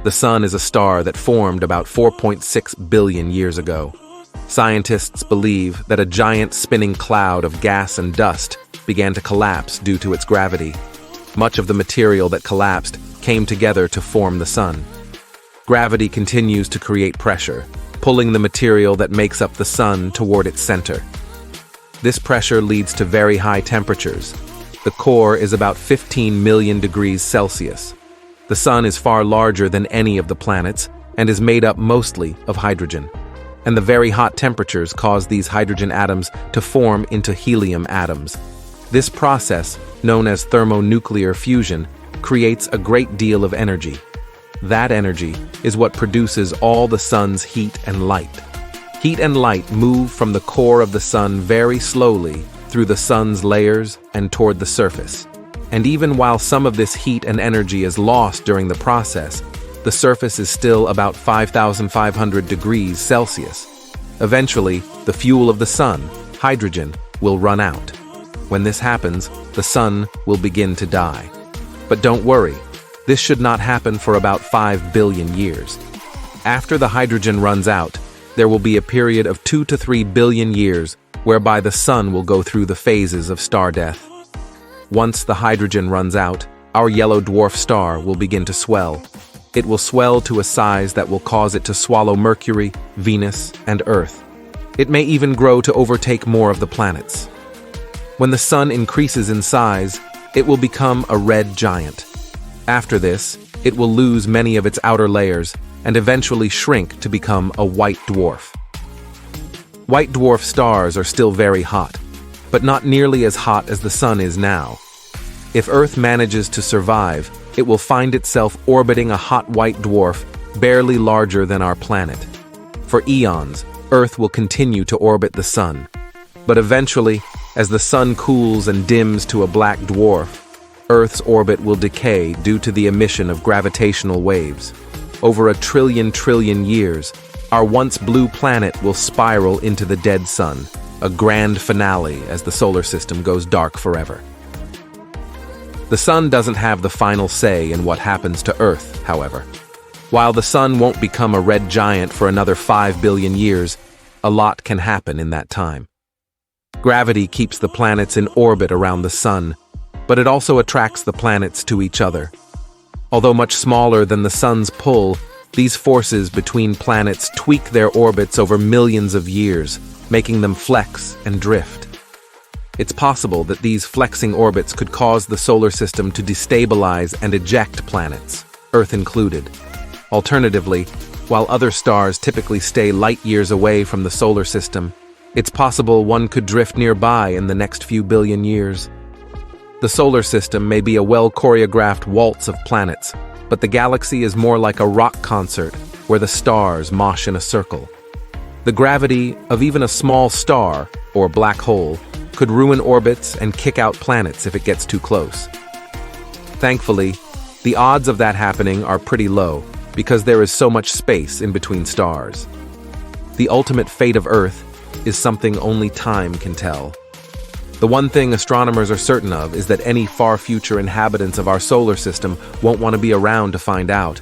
The Sun is a star that formed about 4.6 billion years ago. Scientists believe that a giant spinning cloud of gas and dust began to collapse due to its gravity. Much of the material that collapsed came together to form the Sun. Gravity continues to create pressure, pulling the material that makes up the Sun toward its center. This pressure leads to very high temperatures. The core is about 15 million degrees Celsius. The Sun is far larger than any of the planets and is made up mostly of hydrogen. And the very hot temperatures cause these hydrogen atoms to form into helium atoms. This process, known as thermonuclear fusion, creates a great deal of energy. That energy is what produces all the Sun's heat and light. Heat and light move from the core of the Sun very slowly through the Sun's layers and toward the surface. And even while some of this heat and energy is lost during the process, the surface is still about 5,500 degrees Celsius. Eventually, the fuel of the Sun, hydrogen, will run out. When this happens, the Sun will begin to die. But don't worry, this should not happen for about 5 billion years. After the hydrogen runs out, there will be a period of 2 to 3 billion years whereby the Sun will go through the phases of star death. Once the hydrogen runs out, our yellow dwarf star will begin to swell. It will swell to a size that will cause it to swallow Mercury, Venus, and Earth. It may even grow to overtake more of the planets. When the Sun increases in size, it will become a red giant. After this, it will lose many of its outer layers and eventually shrink to become a white dwarf. White dwarf stars are still very hot, but not nearly as hot as the Sun is now. If Earth manages to survive, it will find itself orbiting a hot white dwarf barely larger than our planet. For eons, Earth will continue to orbit the Sun. But eventually, as the Sun cools and dims to a black dwarf, Earth's orbit will decay due to the emission of gravitational waves. Over a trillion years, our once blue planet will spiral into the dead Sun, a grand finale as the solar system goes dark forever. The Sun doesn't have the final say in what happens to Earth, however. While the Sun won't become a red giant for another 5 billion years, a lot can happen in that time. Gravity keeps the planets in orbit around the Sun, but it also attracts the planets to each other. Although much smaller than the Sun's pull, these forces between planets tweak their orbits over millions of years, making them flex and drift. It's possible that these flexing orbits could cause the solar system to destabilize and eject planets, Earth included. Alternatively, while other stars typically stay light years away from the solar system, it's possible one could drift nearby in the next few billion years. The solar system may be a well-choreographed waltz of planets, but the galaxy is more like a rock concert where the stars mosh in a circle. The gravity of even a small star, or black hole, could ruin orbits and kick out planets if it gets too close. Thankfully, the odds of that happening are pretty low because there is so much space in between stars. The ultimate fate of Earth is something only time can tell. The one thing astronomers are certain of is that any far future inhabitants of our solar system won't want to be around to find out.